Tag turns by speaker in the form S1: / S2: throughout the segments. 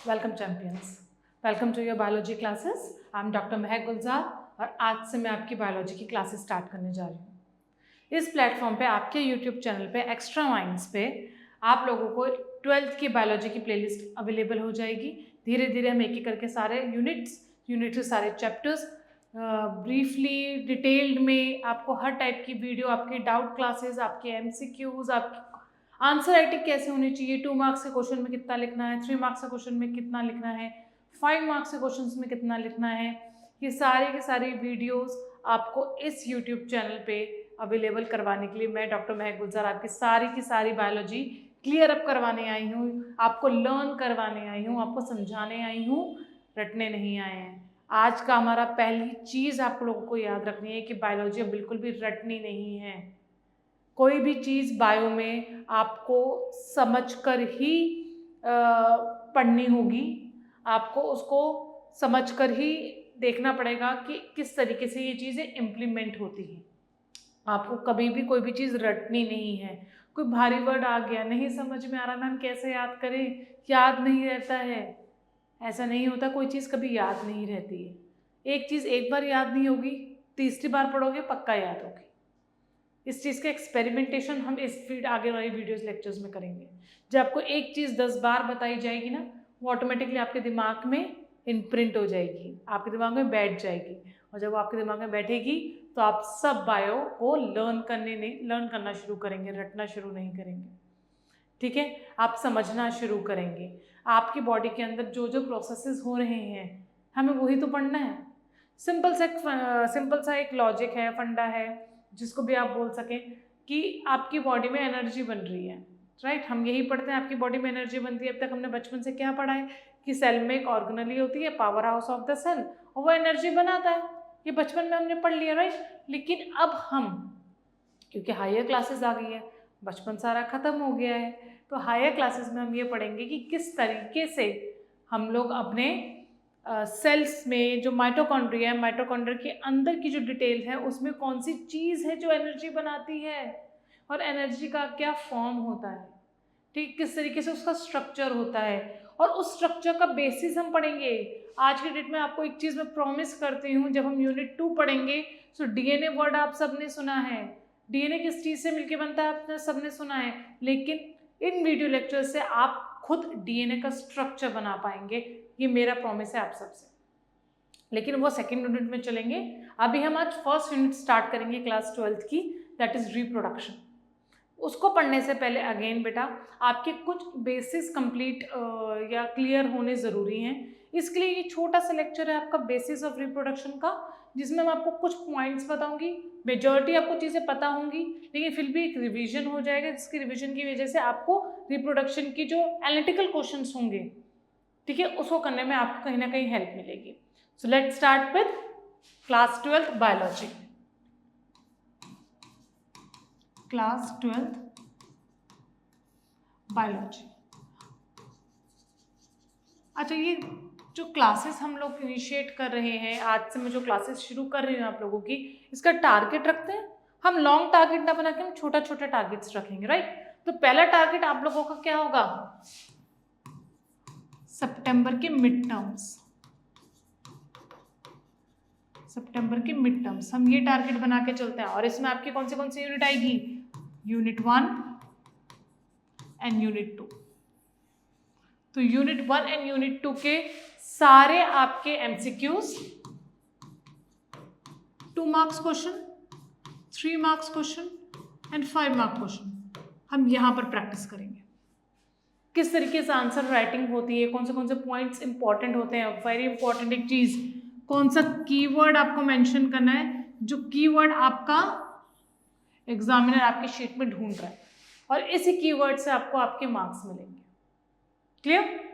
S1: Welcome champions, welcome to your biology classes. I am doctor Mahak Gulzar और आज से मैं आपकी बायोलॉजी की क्लासेस स्टार्ट करने जा रही हूँ। इस प्लेटफॉर्म पे आपके यूट्यूब चैनल पे एक्स्ट्रा माइंड्स पे आप लोगों को 12th की बायोलॉजी की प्लेलिस्ट अवेलेबल हो जाएगी। धीरे धीरे हम एक एक करके सारे यूनिट के सारे चैप्टर्स ब्रीफली डिटेल्ड में आपको हर टाइप की वीडियो, आपके डाउट क्लासेस, आपके MCQs, आपकी आंसर राइटिंग कैसे होनी चाहिए, 2 मार्क्स के क्वेश्चन में कितना लिखना है, 3 मार्क्स के क्वेश्चन में कितना लिखना है, 5 मार्क्स के क्वेश्चन में कितना लिखना है, ये सारी की सारी वीडियोस आपको इस यूट्यूब चैनल पे अवेलेबल करवाने के लिए मैं डॉक्टर महक गुलजार आपकी सारी की सारी बायोलॉजी क्लियर अप करवाने आई हूँ, आपको लर्न करवाने आई हूँ, आपको समझाने आई हूँ, रटने नहीं आए हैं। आज का हमारा पहली चीज़ आप लोगों को याद रखनी है कि बायोलॉजी अब बिल्कुल भी रटनी नहीं है। कोई भी चीज़ बायो में आपको समझकर ही पढ़नी होगी, आपको उसको समझकर ही देखना पड़ेगा कि किस तरीके से ये चीज़ें इम्प्लीमेंट होती हैं। आपको कभी भी कोई भी चीज़ रटनी नहीं है। कोई भारी वर्ड आ गया, नहीं समझ में आ रहा, मैम कैसे याद करें, याद नहीं रहता है। ऐसा नहीं होता, कोई चीज़ कभी याद नहीं रहती है। एक चीज़ एक बार याद नहीं होगी, तीसरी बार पढ़ोगे पक्का याद होगी। इस चीज़ का एक्सपेरिमेंटेशन हम इस आगे वाली वीडियोस लेक्चर्स में करेंगे। जब आपको एक चीज़ 10 बार बताई जाएगी ना, वो ऑटोमेटिकली आपके दिमाग में इम्प्रिंट हो जाएगी, आपके दिमाग में बैठ जाएगी, और जब वो आपके दिमाग में बैठेगी तो आप सब बायो को लर्न करना शुरू करेंगे, रटना शुरू नहीं करेंगे। ठीक है, आप समझना शुरू करेंगे। आपकी बॉडी के अंदर जो जो प्रोसेसेस हो रहे हैं हमें वही तो पढ़ना है। सिंपल सा एक लॉजिक है, फंडा है, जिसको भी आप बोल सकें कि आपकी बॉडी में एनर्जी बन रही है, राइट। हम यही पढ़ते हैं, आपकी बॉडी में एनर्जी बनती है। अब तक हमने बचपन से क्या पढ़ा है कि सेल में एक ऑर्गेनेली होती है, power house of the cell, और वो एनर्जी बनाता है। ये बचपन में हमने पढ़ लिया, राइट। लेकिन अब हम, क्योंकि हायर क्लासेस आ गई है, बचपन सारा खत्म हो गया है, तो हायर क्लासेस में हम ये पढ़ेंगे कि किस तरीके से हम लोग अपने सेल्स में जो माइटोकॉन्ड्रिया है, माइटोकॉन्ड्रिया के अंदर की जो डिटेल है उसमें कौन सी चीज़ है जो एनर्जी बनाती है, और एनर्जी का क्या फॉर्म होता है, ठीक, किस तरीके से उसका स्ट्रक्चर होता है, और उस स्ट्रक्चर का बेसिस हम पढ़ेंगे। आज के डेट में आपको एक चीज़ मैं प्रॉमिस करती हूँ, जब हम यूनिट 2 पढ़ेंगे तो DNA वर्ड आप सबने सुना है, DNA किस चीज़ से मिलके बनता है आपने सबने सुना है, लेकिन इन वीडियो लेक्चर से आप खुद DNA का स्ट्रक्चर बना पाएंगे, ये मेरा प्रॉमिस है आप सबसे। लेकिन वो सेकेंड यूनिट में चलेंगे। अभी हम आज फर्स्ट यूनिट स्टार्ट करेंगे क्लास 12th की, दैट इज रिप्रोडक्शन। उसको पढ़ने से पहले अगेन बेटा आपके कुछ बेसिस कंप्लीट या क्लियर होने ज़रूरी हैं। इसके लिए ये छोटा सा लेक्चर है आपका बेसिस ऑफ रिप्रोडक्शन का, जिसमें मैं आपको कुछ पॉइंट्स बताऊंगी। मेजॉरिटी आपको चीज़ें पता होंगी, लेकिन फिर भी एक रिवीजन हो जाएगा, जिसकी रिवीजन की वजह से आपको रिप्रोडक्शन की जो एनालिटिकल क्वेश्चंस होंगे, ठीक है, उसको करने में आपको कहीं ना कहीं हेल्प मिलेगी। सो let's start with class 12th biology. Class 12th biology. अच्छा, ये जो क्लासेस हम लोग इनिशिएट कर रहे हैं, आज से मैं जो क्लासेस शुरू कर रही हूँ आप लोगों की, इसका टारगेट रखते हैं हम। लॉन्ग टारगेट ना बना के हम छोटा छोटा टारगेट्स रखेंगे, राइट। तो पहला टारगेट आप लोगों का क्या होगा, सितंबर के मिड टर्म्स। सितंबर के मिड टर्म्स हम ये टारगेट बना के चलते हैं, और इसमें आपकी कौन सी यूनिट आएगी, यूनिट 1 एंड यूनिट 2। तो यूनिट 1 एंड यूनिट 2 के सारे आपके MCQs, 2 marks question, 3 marks question and 5 mark question हम यहां पर प्रैक्टिस करेंगे। किस तरीके से आंसर राइटिंग होती है, कौन से पॉइंट्स इंपॉर्टेंट होते हैं। वेरी इंपॉर्टेंट एक चीज, कौन सा कीवर्ड आपको मेंशन करना है, जो कीवर्ड आपका एग्जामिनर आपकी शीट में ढूंढ रहा है, और इसी कीवर्ड से आपको आपके मार्क्स मिलेंगे। क्लियर।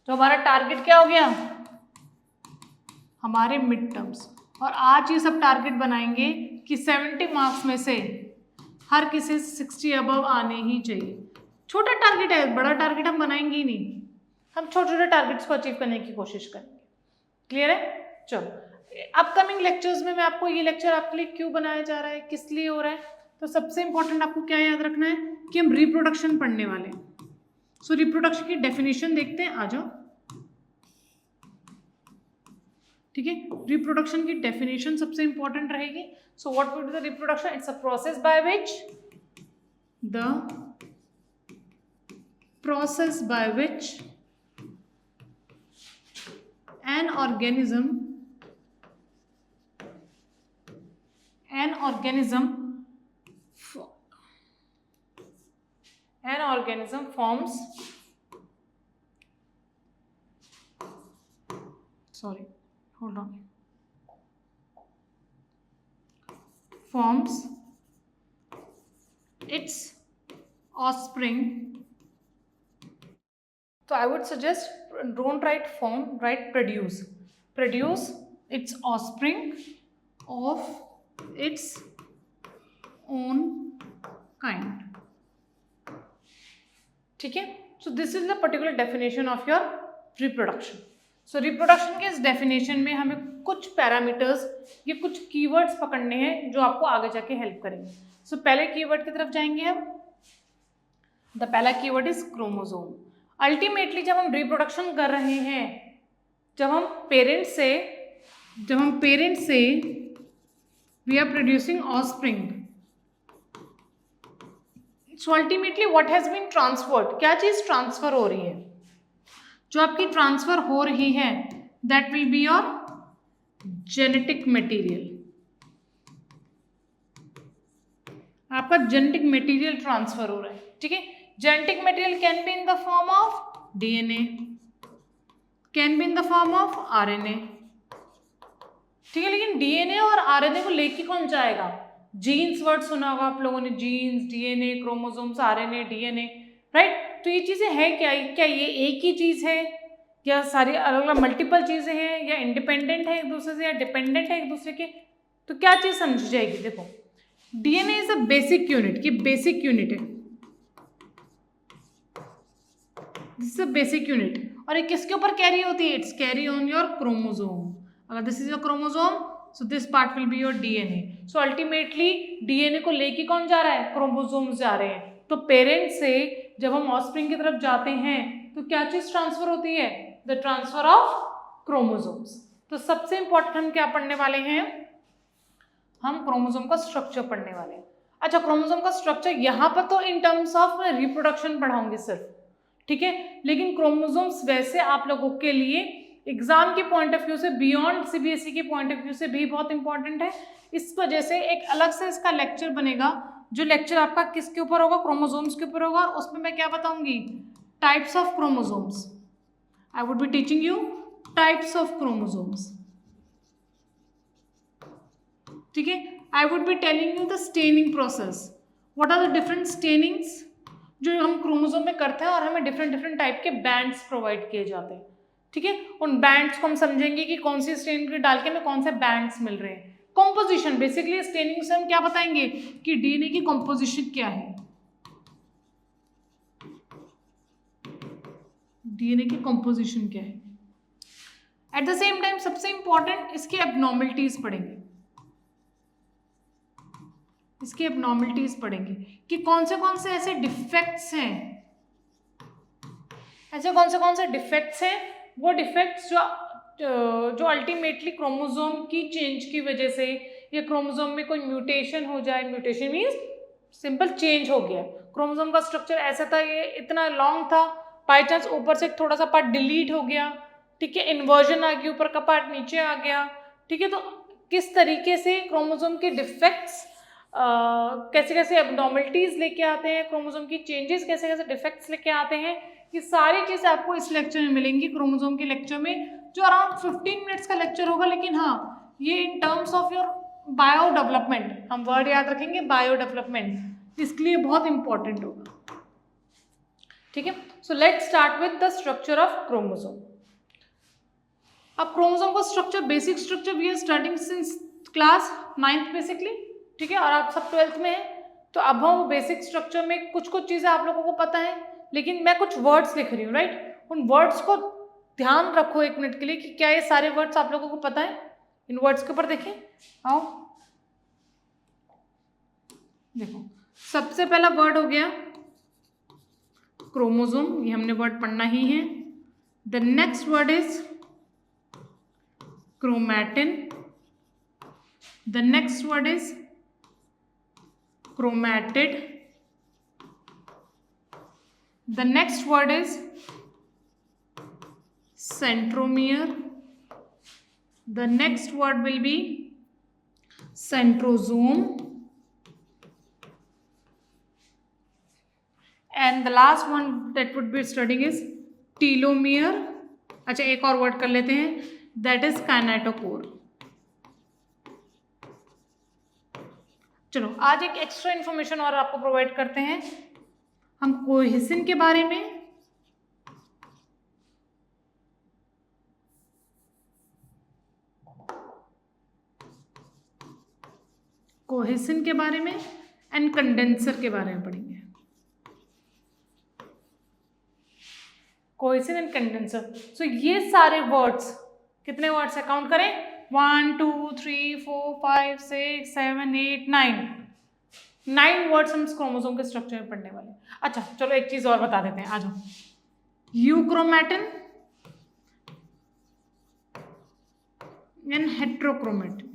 S1: तो हमारा टारगेट क्या हो गया, हमारे मिड टर्म्स। और आज ये सब टारगेट बनाएंगे कि 70 मार्क्स में से हर किसी 60 अबव आने ही चाहिए। छोटा टारगेट है, बड़ा टारगेट हम बनाएंगे ही नहीं, हम छोटे छोटे टारगेट्स को अचीव करने की कोशिश करेंगे। क्लियर है। चलो, अपकमिंग लेक्चर्स में मैं आपको ये लेक्चर आपके लिए क्यों बनाया जा रहा है, किस लिए हो रहा है, तो सबसे इंपॉर्टेंट आपको क्या याद रखना है कि हम रिप्रोडक्शन पढ़ने वाले हैं। सो रिप्रोडक्शन की डेफिनेशन देखते हैं, आ जाओ। ठीक है, रिप्रोडक्शन की डेफिनेशन सबसे इंपॉर्टेंट रहेगी. So what would be the reproduction? It's a process by which an organism forms its offspring. So I would suggest don't write form, write produce. Produce its offspring of its own kind. ठीक है, so this is the particular definition of your reproduction. So reproduction के इस definition में हमें कुछ parameters या कुछ keywords पकड़ने हैं जो आपको आगे जाके हेल्प करेंगे. सो पहले कीवर्ड की तरफ जाएंगे हम. द पहला कीवर्ड इज क्रोमोसोम. अल्टीमेटली जब हम रिप्रोडक्शन कर रहे हैं, जब हम पेरेंट्स से we are producing offspring, so ultimately what has been transferred, क्या चीज ट्रांसफर हो रही है? जो आपकी ट्रांसफर हो रही है that will be your genetic material. आपका जेनेटिक मटेरियल ट्रांसफर हो रहा है. ठीक है, genetic material can be in the form of DNA, can be in the form of RNA. ठीक है, लेकिन डीएनए और आरएनए को लेके कौन जाएगा? जीन्स वर्ड सुना होगा आप लोगों ने, genes, DNA, chromosomes, RNA, DNA, right. तो ये चीजें है क्या ये एक ही चीज है या सारी अलग अलग मल्टीपल चीजें हैं, या इंडिपेंडेंट है एक दूसरे से, या डिपेंडेंट है एक दूसरे के? तो क्या चीज समझी जाएगी? देखो, DNA is a basic unit. ये बेसिक यूनिट है, this is a basic unit. और ये किसके ऊपर कैरी होती है? It's carry on your chromosome. अगर this is your chromosome, so this part will be your DNA. So ultimately DNA को लेके कौन जा रहा है? क्रोमोसोम्स जा रहे हैं. तो पेरेंट से जब हम ऑफस्प्रिंग की तरफ जाते हैं तो क्या चीज ट्रांसफर होती है? The transfer of chromosomes. तो सबसे इंपॉर्टेंट हम क्या पढ़ने वाले हैं? हम क्रोमोसोम का स्ट्रक्चर पढ़ने वाले हैं. अच्छा, क्रोमोसोम का स्ट्रक्चर यहाँ पर तो इन टर्म्स ऑफ रिप्रोडक्शन पढ़ाऊंगी सिर्फ, ठीक है, लेकिन क्रोमोसोम्स वैसे आप लोगों के लिए एग्जाम के पॉइंट ऑफ व्यू से, बियॉन्ड सीबीएसई के पॉइंट ऑफ व्यू से भी बहुत इंपॉर्टेंट है. इस वजह से एक अलग से इसका लेक्चर बनेगा, जो लेक्चर आपका किसके ऊपर होगा? क्रोमोसोम्स के ऊपर होगा. और उसमें मैं क्या बताऊंगी? Types of chromosomes. I would be teaching you types of chromosomes. ठीक है, I would be telling you the staining process. What are the different stainings जो हम क्रोमोसोम में करते हैं, और हमें डिफरेंट डिफरेंट टाइप के बैंड्स प्रोवाइड किए जाते हैं. ठीक है, उन बैंड्स को हम समझेंगे कि कौन सी स्टेन डाल के हमें कौन से बैंड्स मिल रहे हैं. कॉम्पोजिशन, बेसिकली स्टेनिंग से हम क्या बताएंगे कि डीएनए की कॉम्पोजिशन क्या है. डीएनए की कॉम्पोजिशन क्या है. एट द सेम टाइम सबसे इंपॉर्टेंट इसकी एबनॉर्मलिटीज पढ़ेंगे. इसके एबनॉर्मलिटीज पढ़ेंगे कि कौन से ऐसे डिफेक्ट्स हैं, ऐसे कौन से डिफेक्ट्स हैं, वो डिफेक्ट्स जो अल्टीमेटली क्रोमोसोम की चेंज की वजह से, या क्रोमोसोम में कोई म्यूटेशन हो जाए. म्यूटेशन मीन्स सिंपल चेंज हो गया. क्रोमोसोम का स्ट्रक्चर ऐसा था, ये इतना लॉन्ग था, बाई चांस ऊपर से थोड़ा सा पार्ट डिलीट हो गया. ठीक है, इन्वर्जन आ गई, ऊपर का पार्ट नीचे आ गया. ठीक है, तो किस तरीके से क्रोमोसोम के डिफेक्ट्स, कैसे कैसे एबनॉर्मलिटीज लेके आते हैं, क्रोमोसोम की चेंजेस कैसे कैसे डिफेक्ट्स लेके आते हैं, ये सारी चीजें आपको इस लेक्चर में मिलेंगी. क्रोमोसोम के लेक्चर में, जो अराउंड 15 मिनट्स का लेक्चर होगा. लेकिन हाँ, ये इन terms of your bio development, हम वर्ड याद रखेंगे, बायो डेवलपमेंट, इसके लिए बहुत इंपॉर्टेंट होगा. ठीक है, so let's start with the structure of chromosome. अब क्रोमोसोम का structure, basic structure we are starting since class 9th basically. ठीक है, और आप सब 12th में हैं, तो अब हम बेसिक स्ट्रक्चर में कुछ चीजें आप लोगों को पता है, लेकिन मैं कुछ वर्ड्स लिख रही हूँ, राइट. उन वर्ड्स को ध्यान रखो एक मिनट के लिए कि क्या ये सारे वर्ड्स आप लोगों को पता है. इन वर्ड्स के ऊपर देखें, आओ देखो. सबसे पहला वर्ड हो गया क्रोमोसोम, ये हमने वर्ड पढ़ना ही है. The next word is chromatin. The next word is chromatid. The next word is centromere. The next word will be centrosome. And the last one that would be studying is telomere. अच्छा, एक और word कर लेते हैं, that is kinetochore. चलो आज एक extra information और आपको प्रोवाइड करते हैं हम कोहेसिन के बारे में। कोहेसिन के बारे में एंड कंडेंसर के बारे में पढ़ेंगे। कोहेसिन एंड कंडेंसर। सो ये सारे वर्ड्स, कितने वर्ड्स है काउंट करें, 1 2 3 4 5 6 7 8 9 वर्ड्स हम क्रोमोसोम के स्ट्रक्चर में पढ़ने वाले। अच्छा चलो एक चीज और बता देते हैं, आ जाओ। Euchromatin and heterochromatin.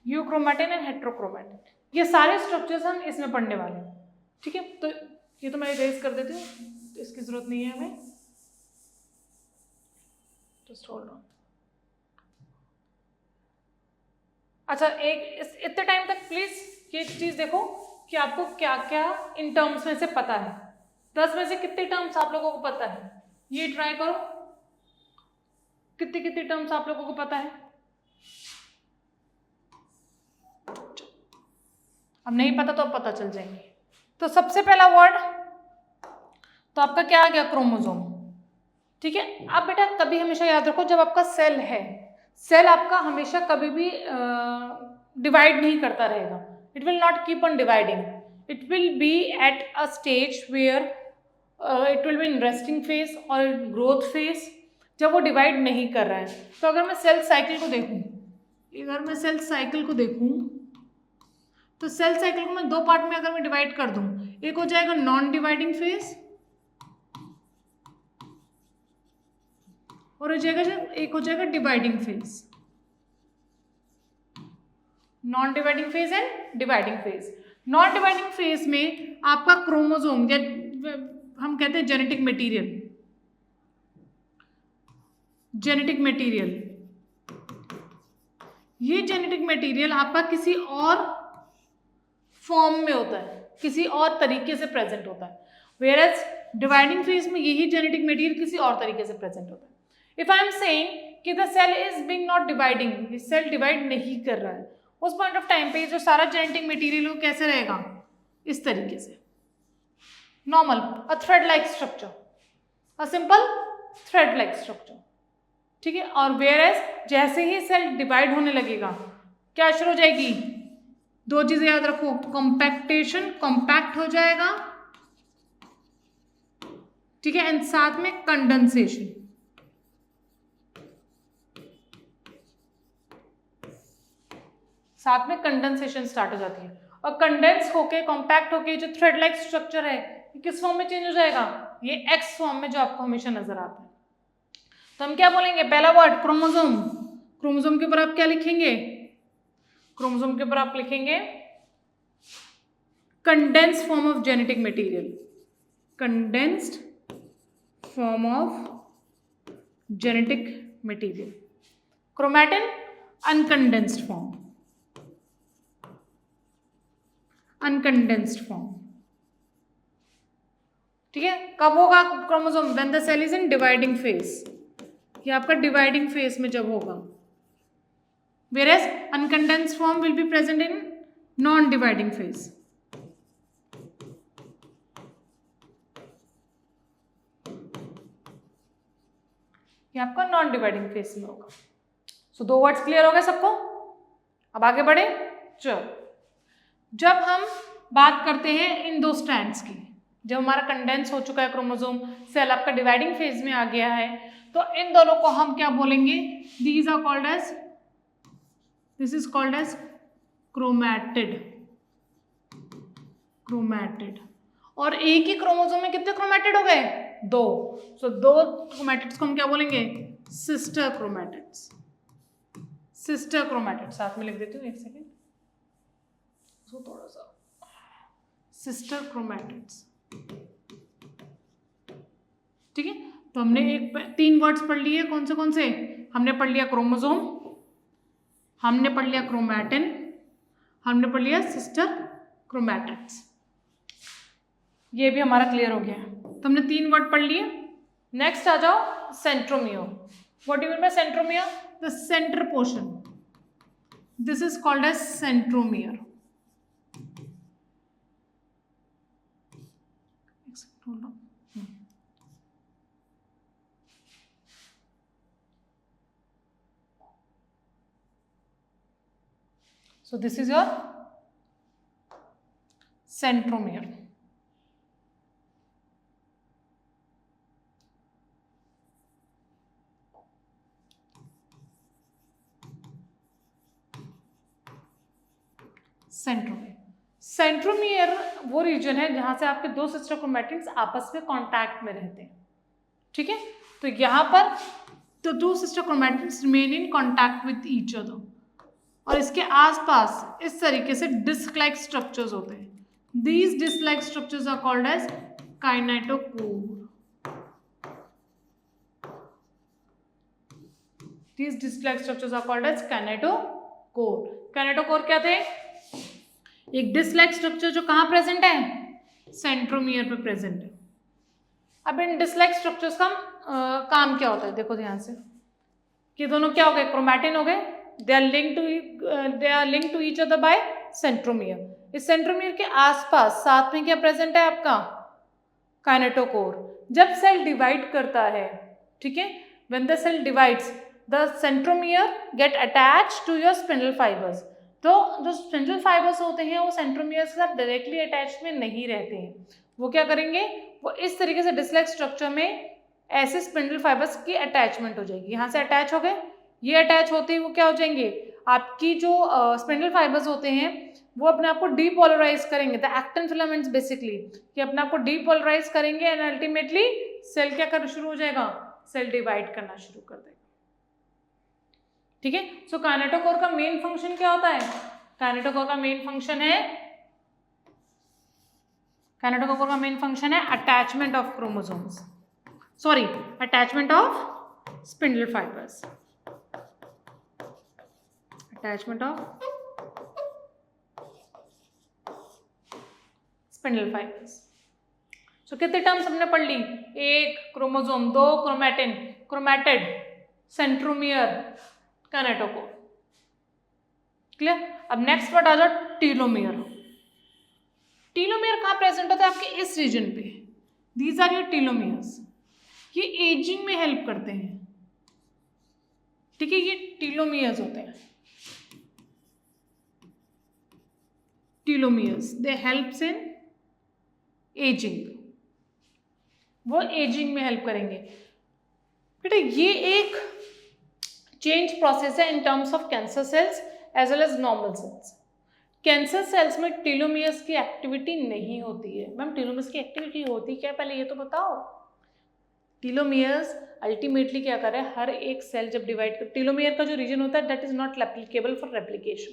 S1: Euchromatin and heterochromatin, ये सारे स्ट्रक्चर्स हम इसमें पढ़ने वाले हैं, ठीक है। तो ये तो मैं इरेज कर देती हूँ, तो इसकी जरूरत नहीं है हमें, जस्ट होल्ड ऑन। अच्छा एक इतने टाइम तक प्लीज ये चीज देखो कि आपको क्या क्या इन टर्म्स में से पता है। 10 में से कितने टर्म्स आप लोगों को पता है, ये ट्राई करो, कितने कितने टर्म्स आप लोगों को पता है। अब नहीं पता तो अब पता चल जाएंगे। तो सबसे पहला वर्ड तो आपका क्या आ गया, क्रोमोसोम, ठीक है। अब बेटा कभी हमेशा याद रखो, जब आपका सेल है, सेल आपका हमेशा कभी भी डिवाइड नहीं करता रहेगा। It will not keep on dividing, it will be at a stage where it will be in resting phase और ग्रोथ फेज, जब वो डिवाइड नहीं कर रहा है। तो अगर मैं सेल साइकिल को देखूं, तो सेल साइकिल को मैं 2 पार्ट में अगर मैं डिवाइड कर दूं, एक हो जाएगा नॉन डिवाइडिंग फेज और एक हो जाएगा dividing phase. Non dividing phase and dividing phase. Non dividing phase में आपका क्रोमोसोम या हम कहते हैं जेनेटिक मटेरियल, ये जेनेटिक मटेरियल आपका किसी और फॉर्म में होता है, किसी और तरीके से प्रेजेंट होता है। वेयरएज डिवाइडिंग फेज में यही जेनेटिक मटेरियल किसी और तरीके से प्रेजेंट होता है। इफ आई एम सेइंग कि the cell is being not dividing, cell divide नहीं कर रहा है, उस पॉइंट ऑफ टाइम पे जो सारा जेनेटिक मटेरियल वो कैसे रहेगा, इस तरीके से, normal, a thread like structure, a simple thread like structure, ठीक है। और वेयरएज जैसे ही सेल डिवाइड होने लगेगा, क्या शुरू हो जाएगी, 2 चीजें याद रखो, कॉम्पैक्टेशन, कॉम्पैक्ट हो जाएगा, ठीक है, एंड साथ में कंडेंसेशन। साथ में कंडेंसेशन स्टार्ट हो जाती है और कंडेंस होके, कॉम्पैक्ट होके जो थ्रेड लाइक स्ट्रक्चर है ये किस फॉर्म में चेंज हो जाएगा, ये एक्स फॉर्म में जो आपको हमेशा नजर आता है। तो हम क्या बोलेंगे, पहला वर्ड क्रोमोसोम। क्रोमोसोम के ऊपर आप क्या लिखेंगे, क्रोमोसोम के ऊपर आप लिखेंगे condensed form of genetic material, condensed form of genetic material. Chromatin uncondensed form, uncondensed form, ठीक है। कब होगा chromosome, when the cell is in dividing phase, ये आपका डिवाइडिंग फेज में जब होगा। whereas uncondensed form will be present in non-dividing phase. ये आपका नॉन डिवाइडिंग फेज में होगा। सो 2 वर्ड्स क्लियर हो गए सबको, अब आगे बढ़े। चलो, जब हम बात करते हैं इन 2 स्ट्रैंड्स की, जब हमारा कंडेंस हो चुका है क्रोमोसोम, सेल आपका डिवाइडिंग फेज में आ गया है, तो इन दोनों को हम क्या बोलेंगे, this is called as chromatid, और एक ही क्रोमोसोम में कितने क्रोमेटिड हो गए? 2। सो 2 क्रोमेटिड्स को हम क्या बोलेंगे? Sister chromatids. सिस्टर क्रोमेटिड साथ में लिख देती हूँ, एक सेकेंड, सो थोड़ा सा, सिस्टर क्रोमेटिड्स। ठीक है, तो हमने 3 वर्ड्स पढ़ लिए। कौन से? हमने पढ़ लिया क्रोमोसोम, हमने पढ़ लिया क्रोमैटिन, हमने पढ़ लिया सिस्टर क्रोमैटिड्स। ये भी हमारा क्लियर हो गया। तो हमने 3 वर्ड पढ़ लिए। नेक्स्ट आ जाओ centromere. What do you mean by centromere? The centre portion, this is called as centromere. So this is your centromere. Centromere वो रीजन है जहां से आपके 2 सिस्टर क्रोमैटिड्स आपस में कांटेक्ट में रहते हैं। ठीक है, तो यहां पर तो 2 sister chromatids remain in contact with each other, और इसके आसपास इस तरीके से डिस्क लाइक स्ट्रक्चर्स होते हैं। These disc like structures are called as kinetochore. These disc like structures are called as kinetochore. Kinetochore क्या थे? एक डिस्क लाइक स्ट्रक्चर जो कहाँ प्रेजेंट है? सेंट्रोमियर पे प्रेजेंट है। अब इन डिस्क लाइक स्ट्रक्चर्स का काम क्या होता है? देखो ध्यान से, कि दोनों क्या हो गए? क्रोमैटिन हो गए। they are linked to each other by centromere. इस सेंट्रोमियर के आसपास साथ में क्या प्रेजेंट है आपका? काइनेटोकोर। जब सेल डिवाइड करता है, ठीक है, when the cell divides the centromere get attached to your spindle fibers. तो जो स्पिंडल फाइबर्स होते हैं वो सेंट्रोमियर के साथ डायरेक्टली अटैच में नहीं रहते हैं। वो क्या करेंगे? वो इस तरीके से डिस्क लाइक स्ट्रक्चर में ऐसे स्पिंडल फाइबर्स की अटैचमेंट हो जाएगी। यहाँ से अटैच हो गए, ये अटैच होते ही वो क्या हो जाएंगे? आपकी जो स्पिंडल फाइबर्स होते हैं वो अपने आप को डीपोलराइज करेंगे, द एक्टिन फिलामेंट्स बेसिकली, कि अपने आप को डीपोलराइज करेंगे एंड अल्टीमेटली सेल क्या करना शुरू हो जाएगा? सेल डिवाइड करना शुरू कर देगा। ठीक है, सो काइनेटोकोर का मेन फंक्शन क्या होता है? काइनेटोकोर का मेन फंक्शन है attachment of chromosomes, sorry attachment of spindle fibres, attachment of spindle fibres. So कितने टर्म्स हमने पढ़ ली? 1 chromosome, 2 chromatin, chromatid, centromere, kinetochore. Clear? अब नेक्स्ट वर्ड आ जाओ टीलोमियर। टीलोमियर कहाँ प्रेजेंट होता है? आपके इस रीजन पे। These are your telomeres. ये एजिंग में हेल्प करते हैं। ठीक है, ये टीलोमियर्स होते हैं। Telomeres they helps in ageing, वो एजिंग में हेल्प करेंगे। बेटा ये एक चेंज प्रोसेस है in terms of cancer cells as well as normal cells. Cancer cells में टीलोमियर्स की एक्टिविटी नहीं होती है। मैम टीलोमियर्स की एक्टिविटी होती क्या, पहले ये तो बताओ। टीलोमियर्स अल्टीमेटली क्या कर रहे हैं? हर एक सेल जब डिवाइड कर, टीलोमियर का जो रीजन होता है that is not applicable for replication,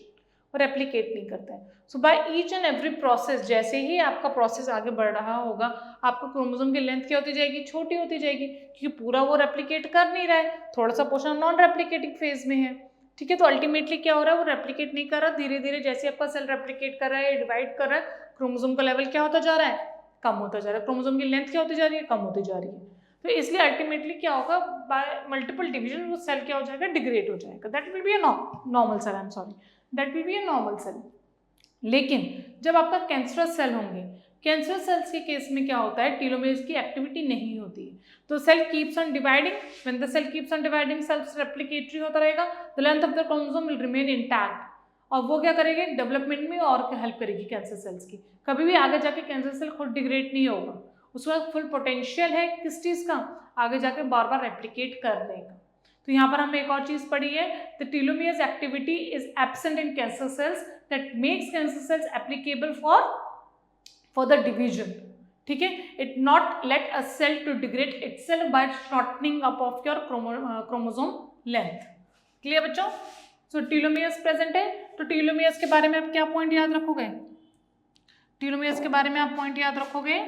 S1: वो रेप्लिकेट नहीं करता है। So by each and every process, जैसे ही आपका प्रोसेस आगे बढ़ रहा होगा, आपको क्रोमोसोम की लेंथ क्या होती जाएगी? छोटी होती जाएगी, क्योंकि पूरा वो रेप्लिकेट कर नहीं रहा है, थोड़ा सा पोर्शन नॉन रेप्लिकेटिंग फेज में है। ठीक है, तो अल्टीमेटली क्या हो रहा है? वो रेप्लिकेट नहीं कर रहा। धीरे धीरे जैसे आपका सेल रेप्लिकेट कर रहा है, डिवाइड कर रहा है, क्रोमोसोम का लेवल क्या होता जा रहा है? कम होता जा रहा है। क्रोमोसोम की लेंथ क्या होती जा रही है? कम होती जा रही है। तो इसलिए अल्टीमेटली क्या होगा? बाय मल्टीपल डिवीजन वो सेल क्या हो जाएगा? डिग्रेड हो जाएगा। That will be a normal cell, I am sorry, that will be a normal cell. लेकिन जब आपका कैंसरस सेल होंगे, कैंसर सेल्स के केस में क्या होता है? टीलोमियर्स की एक्टिविटी नहीं होती है, तो cell keeps on dividing. When the cell keeps on dividing, self replicatory होता रहेगा, the length of the chromosome will remain intact, और वो क्या करेगी? डेवलपमेंट में और हेल्प करेगी कैंसर सेल्स की। कभी भी आगे जाके कैंसर सेल खुद डिग्रेड नहीं होगा, उसका फुल पोटेंशियल है किस चीज़ का? आगे जाके बार बार रेप्लिकेट करने का। तो यहाँ पर हमने एक और चीज़ पढ़ी है, the telomeres activity is absent in cancer cells that makes cancer cells applicable for the division. ठीक है, it not let a cell to degrade itself by shortening up of your chromosome length. Clear बच्चों? So टीलोमियर्स present है, तो टीलोमियर्स के बारे में आप क्या पॉइंट याद रखोगे? टीलोमियर्स के बारे में आप पॉइंट याद रखोगे,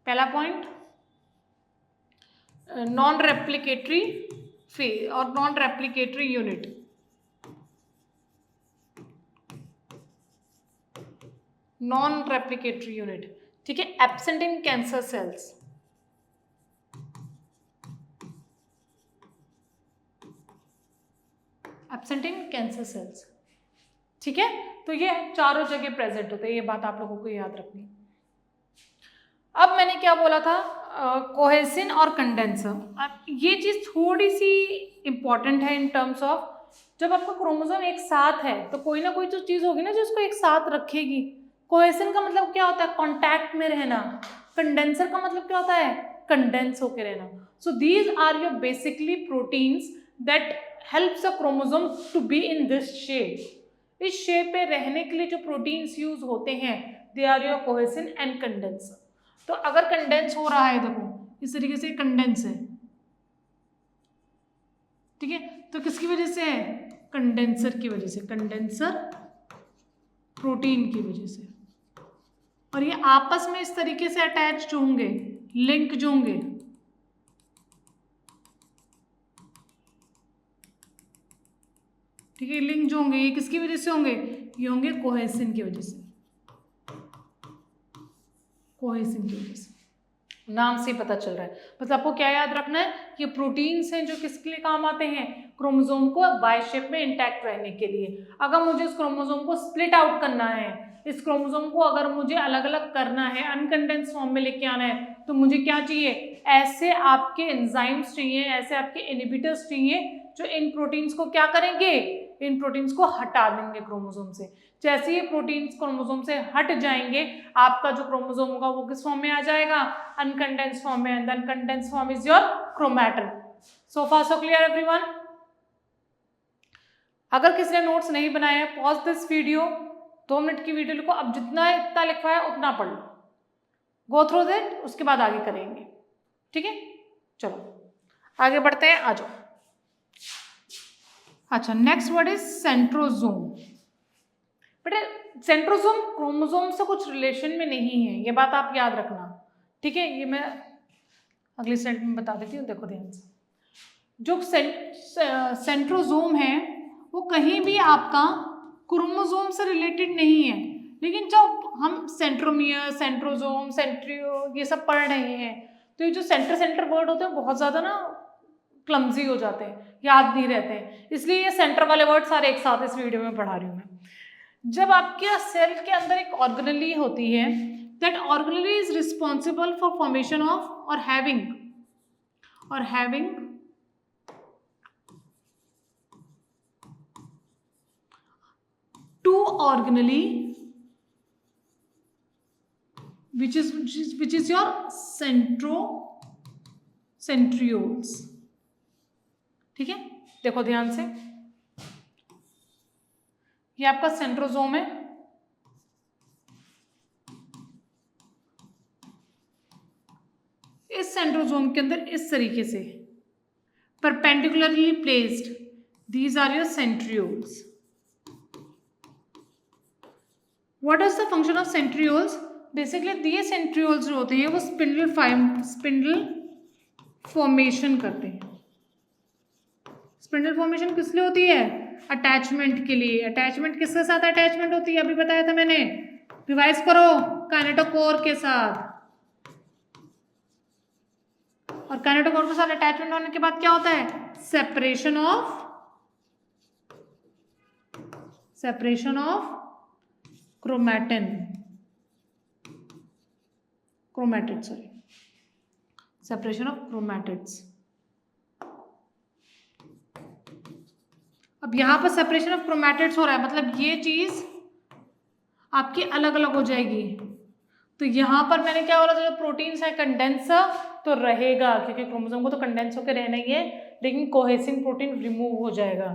S1: पहला पॉइंट नॉन रेप्लिकेटरी फेज और नॉन रेप्लिकेटरी यूनिट। नॉन रेप्लिकेटरी यूनिट, ठीक है, absent in cancer sales. Absent in cancer sales, ठीक है, तो ये चारों जगह प्रेजेंट होते हैं, ये बात आप लोगों को याद रखनी। अब मैंने क्या बोला था, कोहेसिन और कंडेंसर। अब ये चीज थोड़ी सी इंपॉर्टेंट है इन टर्म्स ऑफ, जब आपका क्रोमोसोम एक साथ है तो कोई ना कोई तो चीज होगी ना जो उसको एक साथ रखेगी। कोहेसिन का मतलब क्या होता है? कांटेक्ट में रहना। कंडेंसर का मतलब क्या होता है? कंडेंस होकर रहना। So these are your basically proteins that helps a chromosome to be in this shape. इस शेप पे रहने के लिए जो प्रोटीन्स यूज होते हैं, they are your cohesin and condenser. तो अगर कंडेंस हो रहा है, देखो इस तरीके से कंडेंस है, ठीक है, तो किसकी वजह से है? कंडेंसर की वजह से, कंडेंसर प्रोटीन की वजह से। और ये आपस में इस तरीके से अटैच होंगे, लिंक जो होंगे, ठीक है, लिंक जो होंगे ये किसकी वजह से होंगे? ये होंगे कोहेसिन की वजह से, कोहेसिन की वजह से। नाम से पता चल रहा है। मतलब आपको क्या याद रखना है? ये प्रोटीन्स हैं जो किसके लिए काम आते हैं? क्रोमोसोम को वाई शेप में इंटैक्ट रहने के लिए। अगर मुझे इस क्रोमोसोम को स्प्लिट आउट करना है, इस क्रोमोसोम को अगर मुझे अलग अलग करना है, अनकंडेंस फॉर्म में लेके आना है, तो मुझे क्या चाहिए? ऐसे आपके एंजाइम्स चाहिए, ऐसे आपके इनहिबिटर्स चाहिए जो इन प्रोटीन्स को क्या करेंगे? इन प्रोटीन्स को हटा देंगे क्रोमोसोम से। जैसे ये प्रोटीन्स क्रोमोसोम से हट जाएंगे, आपका जो क्रोमोसोम होगा वो किस फॉर्म में आ जाएगा? अनकंडेंस फॉर्म में। And uncondense form is your chromatin. So far so clear everyone? अगर किसी ने नोट्स नहीं बनाए हैं, पॉज दिस वीडियो, 2 मिनट की वीडियो लिखो, अब जितना इतना लिखा है उतना पढ़ लो, गो थ्रू दैट, उसके बाद आगे करेंगे, ठीक है? चलो आगे बढ़ते हैं, आ जाओ। अच्छा, नेक्स्ट वर्ड इज सेंट्रोजोम। बेटा सेंट्रोजोम क्रोमोसोम से कुछ रिलेशन में नहीं है, ये बात आप याद रखना, ठीक है? ये मैं अगली स्लाइड में बता देती हूँ, देखो ध्यान से। जो सेंट्रोजोम है वो कहीं भी आपका क्रोमोसोम से रिलेटेड नहीं है, लेकिन जब हम सेंट्रोमियर, सेंट्रोजोम, सेंट्रियो ये सब पढ़ रहे हैं, तो ये जो सेंटर वर्ड होते हैं बहुत ज़्यादा ना क्लमजी हो जाते हैं, याद नहीं रहते हैं, इसलिए ये सेंटर वाले वर्ड सारे एक साथ इस वीडियो में पढ़ा रही हूँ मैं। जब आपके सेल के अंदर एक ऑर्गेनेली होती है, that organelle is responsible for formation of और having two organelle which is your centrioles, ठीक है? देखो ध्यान से, ये आपका सेंट्रोजोम है, इस सेंट्रोजोम के अंदर इस तरीके से perpendicularly placed, these are your centrioles. What is the function of centrioles? Basically ये सेंट्रियोल्स जो होते हैं वो स्पिंडल फॉर्मेशन करते हैं। स्पिंडल फॉर्मेशन किस लिए होती है? अटैचमेंट के लिए। अटैचमेंट किसके साथ अटैचमेंट होती है? अभी बताया था मैंने, रिवाइज करो, काइनेटोकोर के साथ। और काइनेटोकोर के साथ अटैचमेंट होने के बाद क्या होता है? Separation of separation of chromatids. अब यहां पर सेपरेशन ऑफ क्रोमैटिड्स हो रहा है, मतलब ये चीज आपकी अलग अलग हो जाएगी। तो यहां पर मैंने क्या बोला था, जो प्रोटीन्स है कंडेंसर तो रहेगा, क्योंकि क्रोमोसोम को तो कंडेंस होकर रहना ही है, लेकिन कोहेसिन प्रोटीन रिमूव हो जाएगा।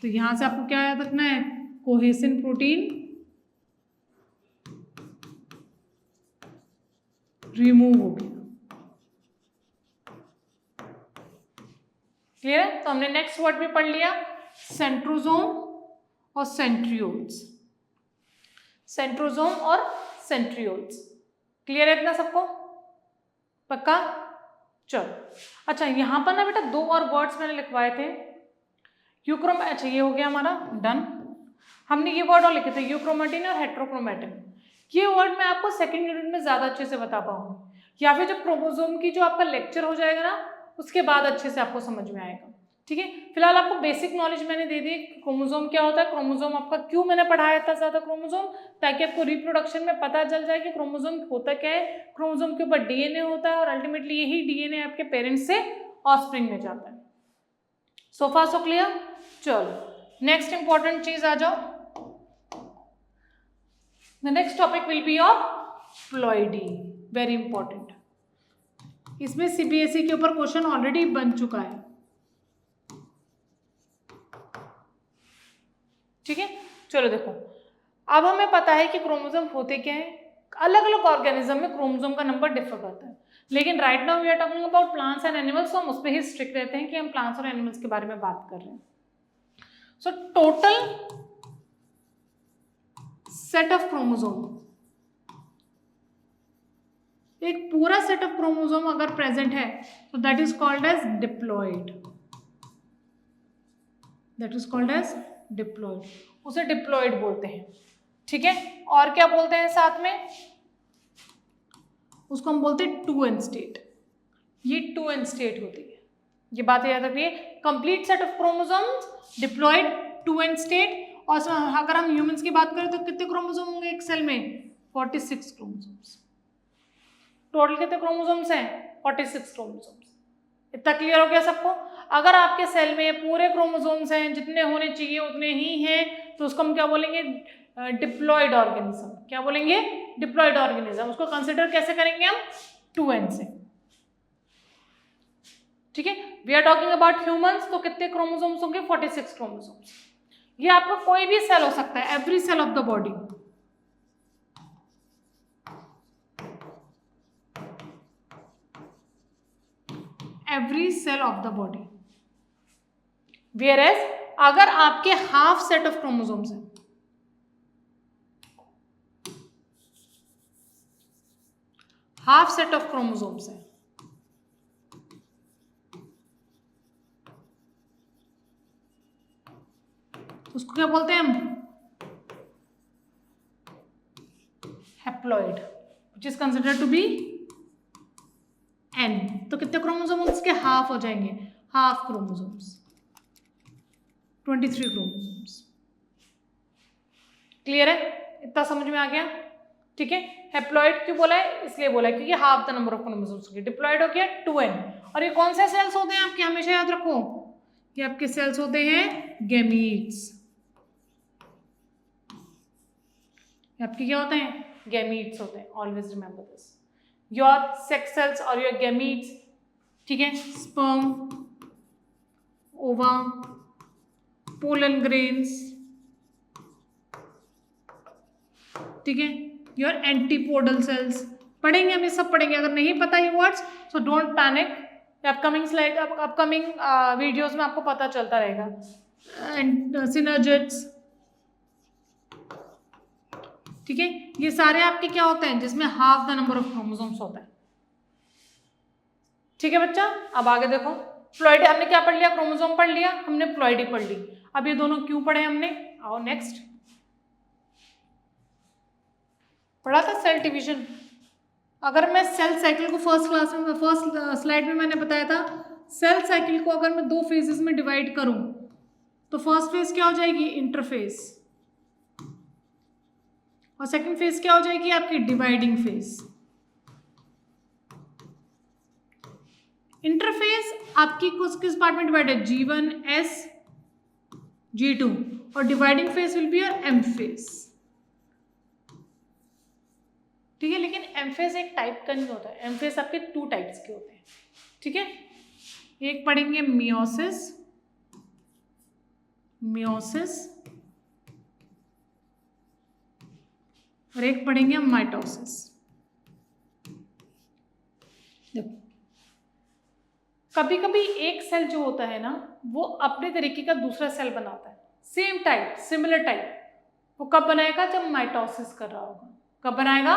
S1: तो यहां से आपको क्या याद रखना है? कोहेसिन प्रोटीन रिमूव हो गया। क्लियर है? तो हमने नेक्स्ट वर्ड भी पढ़ लिया, सेंट्रोजोम और सेंट्रियोल्स। सेंट्रोजोम और सेंट्रियोल्स। क्लियर है इतना सबको? पक्का? चलो अच्छा, यहां पर ना बेटा दो और वर्ड्स मैंने लिखवाए थे, यूक्रोम, अच्छा ये हो गया हमारा डन। हमने ये वर्ड और लिखे थे यूक्रोमेटिन और हेट्रोक्रोमेटिन। ये वर्ड मैं आपको सेकंड यूनिट में ज्यादा अच्छे से बता पाऊंगी, या फिर जब क्रोमोसोम की जो आपका लेक्चर हो जाएगा ना उसके बाद अच्छे से आपको समझ में आएगा। ठीक है, फिलहाल आपको बेसिक नॉलेज मैंने दे दी, क्रोमोसोम क्या होता है, क्रोमोसोम आपका क्यों मैंने पढ़ाया था ज्यादा क्रोमोसोम, ताकि आपको रिप्रोडक्शन में पता चल जाए कि क्रोमोसोम होता क्या है। क्रोमोसोम के ऊपर डीएनए होता है और अल्टीमेटली यही डीएनए आपके पेरेंट्स से ऑफस्प्रिंग में जाता है। सो फार सो क्लियर? चलो नेक्स्ट इंपॉर्टेंट चीज आ जाओ। The next topic will be of ploidy, very important. इसमें सीबीएसई के ऊपर क्वेश्चन ऑलरेडी बन चुका है। ठीक है, चलो देखो, अब हमें पता है कि क्रोमोसोम होते क्या है। अलग अलग ऑर्गेनिज्म में क्रोमोसोम का नंबर डिफर करता है, लेकिन right now we are talking about plants and animals, तो हम उस पर ही स्ट्रिक्ट रहते हैं कि हम प्लांट्स और एनिमल्स के बारे में बात कर रहे हैं। So total set of chromosome, एक पूरा सेट ऑफ क्रोमोसोम अगर प्रेजेंट है तो that is called as diploid. That is called as diploid, उसे डिप्लॉइड बोलते हैं। ठीक है, और क्या बोलते हैं साथ में, उसको हम बोलते हैं टू एन स्टेट। ये टू एन स्टेट होती है, ये बात याद रखिए। Complete set of chromosomes diploid two N state. और अगर हम ह्यूमंस की बात करें तो कितने क्रोमोसोम होंगे एक सेल में? 46 क्रोमोसोम्स। टोटल कितने क्रोमोसोम्स हैं? 46 क्रोमोसोम्स। इतना क्लियर हो गया सबको? अगर आपके सेल में पूरे क्रोमोसोम्स हैं, जितने होने चाहिए उतने ही हैं, तो उसको हम क्या बोलेंगे? Diploid organism. क्या बोलेंगे? Diploid organism. उसको कंसिडर कैसे करेंगे हम? 2n से। ठीक है, we are talking about humans, तो कितने क्रोमोसोम्स होंगे? 46 क्रोमोसोम्स। ये आपका कोई भी सेल हो सकता है, every cell of the body. Every cell of the body. Whereas अगर आपके हाफ सेट ऑफ क्रोमोसोम्स हैं, हाफ सेट ऑफ क्रोमोसोम्स है, उसको क्या बोलते हैं हम? Haploid, which is considered to be n। तो कितने क्रोमोसोम्स के हाफ हो जाएंगे? Half chromosomes, 23 chromosomes. क्लियर है? इतना समझ में आ गया? ठीक है, हैप्लॉइड क्यों बोला है? इसलिए बोला है क्योंकि half the number of chromosomes होगी। डिप्लॉइड हो गया 2n। और ये कौन से सेल्स होते हैं आपके? हमेशा याद रखो, ये आपके सेल्स होते हैं गैमीट्स। आपके क्या होते हैं? गैमीट्स होते हैं। Always remember this, your sex cells और योर गैमीट्स। ठीक है, स्पर्म, ओवा, पोलन ग्रेन्स। ठीक है, योर एंटीपोडल सेल्स। पढ़ेंगे हम, ये सब पढ़ेंगे। अगर नहीं पता ये words so don't panic, upcoming slide, upcoming videos में आपको पता चलता रहेगा। And synergids. ठीक है, ये सारे आपके क्या होते हैं? जिसमें half the number of chromosomes होता है। ठीक है बच्चा, अब आगे देखो। प्लॉइडी हमने क्या पढ़ लिया? क्रोमोसोम पढ़ लिया हमने, प्लॉइडी पढ़ ली। अब ये दोनों क्यों पढ़े हमने? आओ नेक्स्ट। पढ़ा था सेल डिवीजन। अगर मैं सेल साइकिल को फर्स्ट क्लास में, फर्स्ट स्लाइड में मैंने बताया था, सेल साइकिल को अगर मैं 2 फेजेस में डिवाइड करूं तो फर्स्ट फेज क्या हो जाएगी? इंटरफेज। और सेकंड फेज क्या हो जाएगी? आपकी डिवाइडिंग फेज। इंटरफेज आपकी किस पार्ट में डिवाइड है? G1, S, G2। और dividing phase will be your M phase. ठीक है, लेकिन M फेज एक टाइप का नहीं होता है। M फेज आपके 2 टाइप्स के होते हैं। ठीक है, एक पढ़ेंगे मियोसिस, मियोसिस, और एक पढ़ेंगे हम माइटोसिस। देखो कभी कभी एक सेल जो होता है ना वो अपने तरीके का दूसरा सेल बनाता है, सेम टाइप, सिमिलर टाइप। वो कब बनाएगा? जब माइटोसिस कर रहा होगा। कब बनाएगा?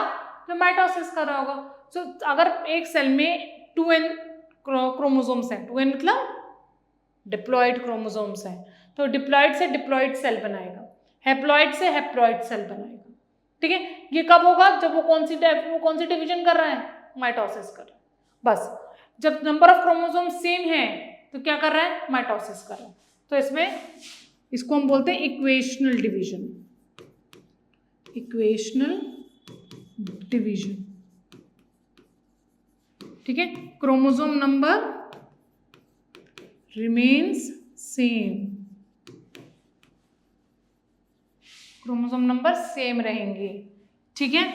S1: जब माइटोसिस कर रहा होगा। सो अगर एक सेल में 2n क्रोमोसोम्स हैं, 2n मतलब डिप्लॉइड क्रोमोसोम्स हैं, तो डिप्लॉइड से डिप्लॉइड सेल बनाएगा, हैप्लॉइड से हैप्लॉइड सेल बनाएगा। ठीक है, ये कब होगा? जब वो कौन सी डिवीजन कर रहा है? माइटोसिस कर रहा है। बस जब नंबर ऑफ क्रोमोसोम सेम है तो क्या कर रहा है? माइटोसिस कर रहा है। तो इसमें इसको हम बोलते हैं इक्वेशनल डिवीजन। इक्वेशनल डिवीजन, ठीक है। Chromosome number remains same, chromosome number same रहेंगे, ठीक है।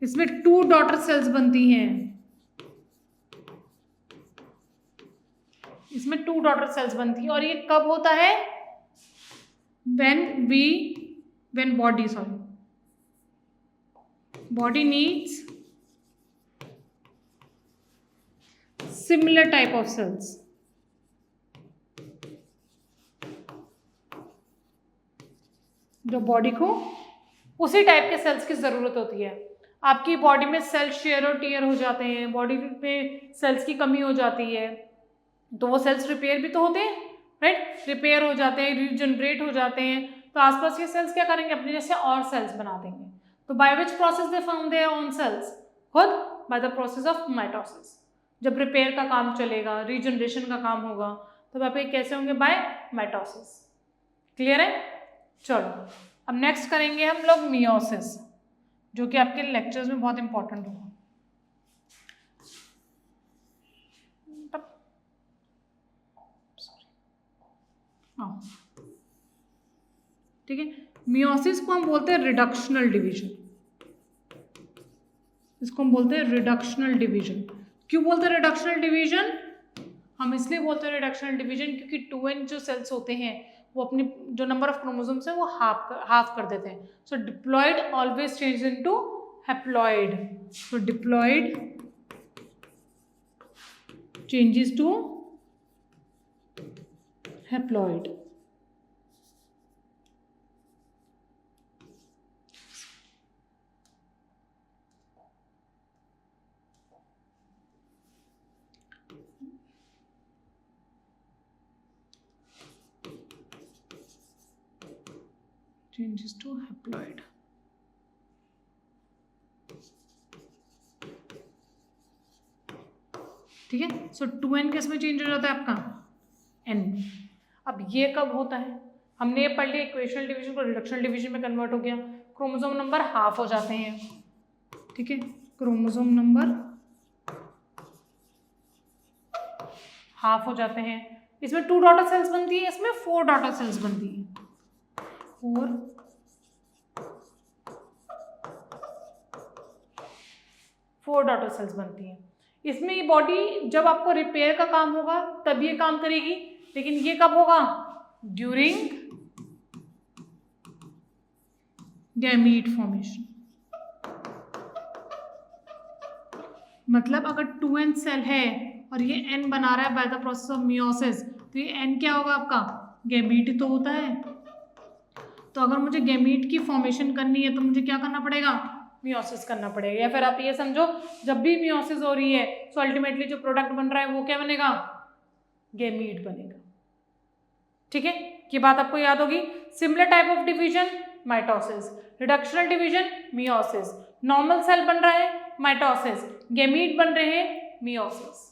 S1: इसमें 2 डॉटर सेल्स बनती हैं, इसमें 2 डॉटर सेल्स बनती हैं। और ये कब होता है? when body needs similar type of cells। जो बॉडी को उसी टाइप के सेल्स की जरूरत होती है। आपकी बॉडी में सेल शेयर और टियर हो जाते हैं, बॉडी में सेल्स की कमी हो जाती है, तो वो सेल्स रिपेयर भी तो होते हैं, राइट। रिपेयर हो जाते हैं, रीजनरेट हो जाते हैं, तो आसपास के सेल्स क्या करेंगे? अपने जैसे और सेल्स बना देंगे। तो by which process they form their own cells? खुद by the process of mitosis. जब रिपेयर का काम चलेगा, रीजनरेशन का काम होगा, तो वह पे कैसे होंगे? By mitosis. क्लियर है? चलो अब नेक्स्ट करेंगे हम लोग मियोसिस, जो कि आपके लेक्चर्स में बहुत इंपॉर्टेंट होगा। ठीक है, मियोसिस को हम बोलते हैं रिडक्शनल डिवीजन। इसको हम बोलते हैं रिडक्शनल डिवीजन। क्यों बोलते हैं रिडक्शनल डिवीजन? हम इसलिए बोलते हैं रिडक्शनल डिवीजन क्योंकि 2n जो सेल्स होते हैं वो अपनी जो नंबर ऑफ क्रोमोसोम्स है वो हाफ कर देते हैं। So diploid always change into haploid. So diploid changes to haploid. changes to haploid। ठीक है, सो 2n किस में चेंज हो जाता है? आपका n। अब ये कब होता है? हमने ये पढ़ लिया, इक्वेशनल डिवीजन को रिडक्शनल डिवीजन में कन्वर्ट हो गया, क्रोमोसोम नंबर हाफ हो जाते हैं। ठीक है, क्रोमोसोम नंबर हाफ हो जाते हैं। इसमें 2 डॉटर सेल्स बनती है, इसमें 4 डॉटर सेल्स बनती है। 4 डॉटर सेल्स बनती हैं। इसमें ये बॉडी जब आपको रिपेयर का काम होगा तब ये काम करेगी, लेकिन ये कब होगा? During gamete formation. मतलब अगर 2n सेल है और ये n बना रहा है bye the process of meiosis, तो ये n क्या होगा आपका? गैमीट ही तो होता है। तो अगर मुझे गैमीट की फॉर्मेशन करनी है तो मुझे क्या करना पड़ेगा? मियोसिस करना पड़ेगा। या फिर आप ये समझो, जब भी मियोसिस हो रही है तो अल्टीमेटली जो प्रोडक्ट बन रहा है वो क्या बनेगा? गैमीट बनेगा। ठीक है, ये बात आपको याद होगी। Similar type of division mitosis, reductional division meiosis, normal cell बन रहा है माइटोसिस, गैमीट बन रहे हैं मियोसिस।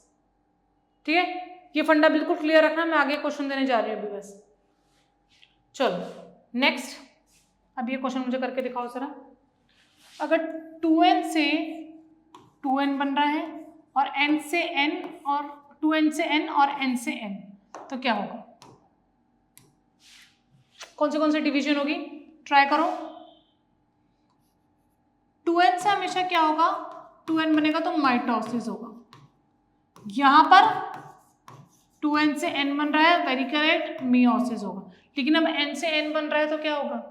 S1: ठीक है, ये फंडा बिल्कुल क्लियर रखना, मैं आगे क्वेश्चन देने जा रही हूँ अभी बस। चलो नेक्स्ट, अब ये क्वेश्चन मुझे करके दिखाओ जरा। अगर 2n से 2n बन रहा है और n से n और 2n से n और n से n, तो क्या होगा? कौन से डिवीजन होगी? ट्राई करो। 2n से हमेशा क्या होगा? 2n बनेगा तो माइटोसिस होगा। यहां पर 2n से n बन रहा है, वेरी करेक्ट, मियोसिस होगा। लेकिन अब n से n बन रहा है तो क्या होगा?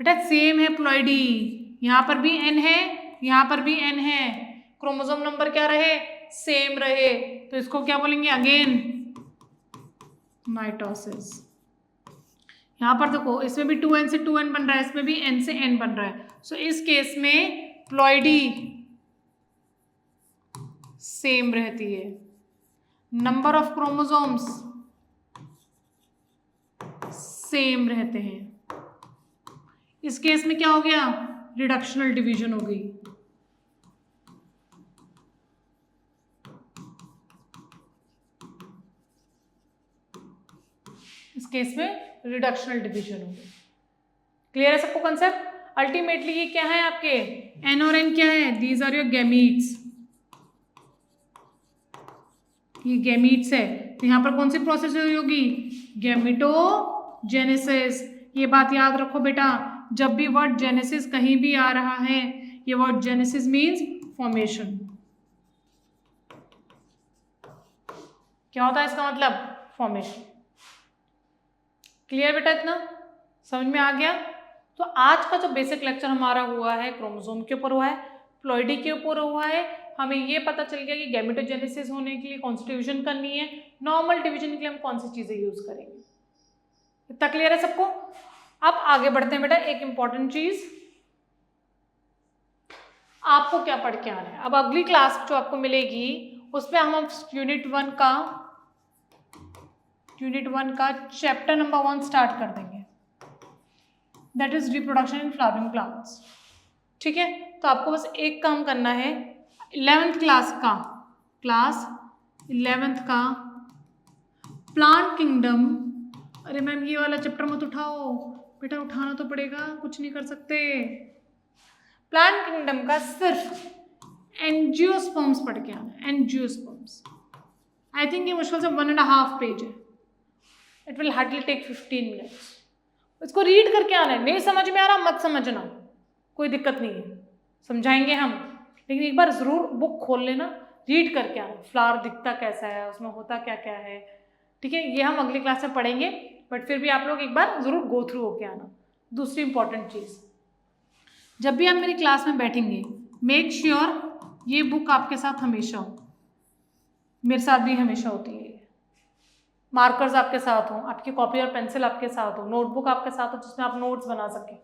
S1: बेटा सेम है प्लॉइडी, यहां पर भी n है, यहां पर भी n है, क्रोमोसोम नंबर क्या रहे, सेम रहे, तो इसको क्या बोलेंगे, अगेन माइटोसिस। यहाँ पर देखो इसमें भी 2n से 2n बन रहा है, इसमें भी n से n बन रहा है, सो इस केस में प्लॉइडी सेम रहती है, नंबर ऑफ क्रोमोसोम्स सेम रहते हैं। इस केस में क्या हो गया, रिडक्शनल डिवीजन हो गई। इस केस में रिडक्शनल डिवीजन हो गई। क्लियर है सबको कंसेप्ट? अल्टीमेटली ये क्या है आपके, एन और एन क्या है, दीज आर योर गैमीट्स, ये गैमीट्स है। तो यहाँ पर कौन सी प्रोसेस होगी, गैमेटोजेनेसिस। ये बात याद रखो बेटा, जब भी वर्ड जेनेसिस कहीं भी आ रहा है, ये वर्ड जेनेसिस मीन्स फॉर्मेशन। क्या होता है इसका मतलब, फॉर्मेशन। क्लियर बेटा, इतना समझ में आ गया? तो आज का जो बेसिक लेक्चर हमारा हुआ है क्रोमोसोम के ऊपर हुआ है, प्लॉइडी के ऊपर हुआ है। हमें ये पता चल गया कि गैमेटोजेनेसिस होने के लिए कौन सी डिवीजन करनी है, नॉर्मल डिवीजन के लिए हम कौन सी चीजें यूज करेंगे। इतना क्लियर है सबको? अब आगे बढ़ते हैं बेटा, एक इंपॉर्टेंट चीज आपको क्या पढ़ के आना है। अब अगली क्लास जो आपको मिलेगी उसमें हम यूनिट वन का चैप्टर नंबर 1 स्टार्ट कर देंगे, that is reproduction in flowering plants. ठीक है, तो आपको बस एक काम करना है, 11th क्लास 11th का प्लांट किंगडम। अरे मैम ये वाला चैप्टर मत उठाओ बेटा, उठाना तो पड़ेगा, कुछ नहीं कर सकते। प्लांट किंगडम का सिर्फ एंजियोस्पर्म्स पढ़ के आना, एंजियोस्पर्म्स। आई थिंक ये मुश्किल से 1.5 पेज है, it will hardly take 15 minutes. इसको रीड करके आना है, नहीं समझ में आ रहा मत समझना, कोई दिक्कत नहीं है, समझाएंगे हम, लेकिन एक बार ज़रूर बुक खोल लेना, रीड करके आना, फ्लावर दिखता कैसा है, उसमें होता क्या क्या है। ठीक है, ये हम अगली क्लास में पढ़ेंगे, बट फिर भी आप लोग एक बार ज़रूर गो थ्रू होके आना। दूसरी इंपॉर्टेंट चीज़, जब भी आप मेरी क्लास में बैठेंगे, मेक श्योर ये बुक आपके साथ हमेशा हो, मेरे साथ भी हमेशा होती है। मार्कर्स आपके साथ हों, आपकी कॉपी और पेंसिल आपके साथ हो, नोटबुक आपके साथ हो जिसमें आप नोट्स बना सकें।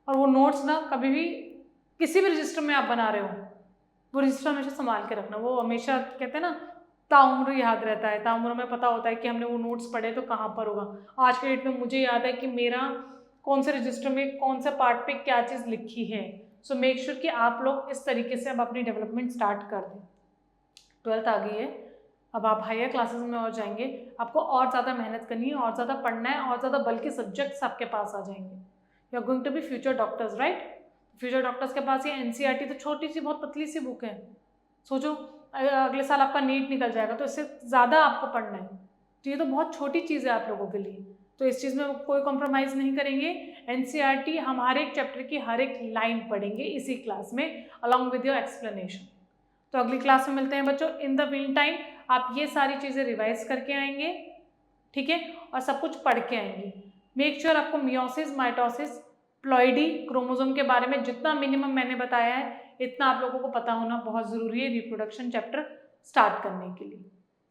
S1: और वो नोट्स ना कभी भी किसी भी रजिस्टर में आप बना रहे हो, वो रजिस्टर हमेशा संभाल के रखना, वो हमेशा कहते हैं ना ताउम्र याद रहता है, ताउम्र में पता होता है कि हमने वो नोट्स पढ़े तो कहाँ पर होगा। आज के डेट में मुझे याद है कि मेरा कौन से रजिस्टर में कौन से पार्ट पे क्या चीज़ लिखी है। सो मेक श्योर कि आप लोग इस तरीके से अब अपनी डेवलपमेंट स्टार्ट कर दें। 12th आ गई है, अब आप हायर क्लासेस में और जाएंगे, आपको और ज़्यादा मेहनत करनी है, और ज़्यादा पढ़ना है, और ज़्यादा बल्कि सब्जेक्ट्स आपके पास आ जाएंगे। You are going to be future doctors, right? Future doctors के पास ये NCERT तो छोटी सी बहुत पतली सी बुक है। सोचो अगले साल आपका नीट निकल जाएगा, तो इससे ज़्यादा आपको पढ़ना है, तो ये तो बहुत छोटी चीज़ है आप लोगों के लिए, तो इस चीज़ में कोई कॉम्प्रोमाइज़ नहीं करेंगे। NCERT हम हर एक चैप्टर की हर एक लाइन पढ़ेंगे इसी क्लास में, अलॉन्ग विद योर एक्सप्लेनेशन। तो अगली क्लास में मिलते हैं बच्चों। इन द मीन टाइम आप ये सारी चीज़ें रिवाइज करके आएंगे, ठीक है, और सब कुछ पढ़ के आएंगे। मेक श्योर आपको मियोसिस, माइटोसिस, प्लॉइडी, क्रोमोसोम के बारे में जितना मिनिमम मैंने बताया है इतना आप लोगों को पता होना बहुत ज़रूरी है रिप्रोडक्शन चैप्टर स्टार्ट करने के लिए।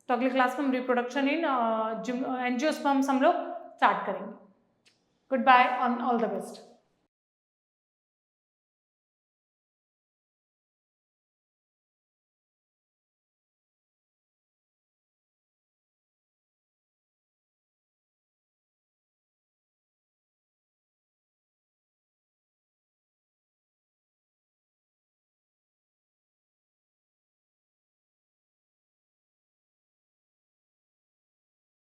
S1: तो अगली क्लास में हम रिप्रोडक्शन इन एंजियोस्पर्म्स हम लोग स्टार्ट करेंगे। Goodbye, on all the best.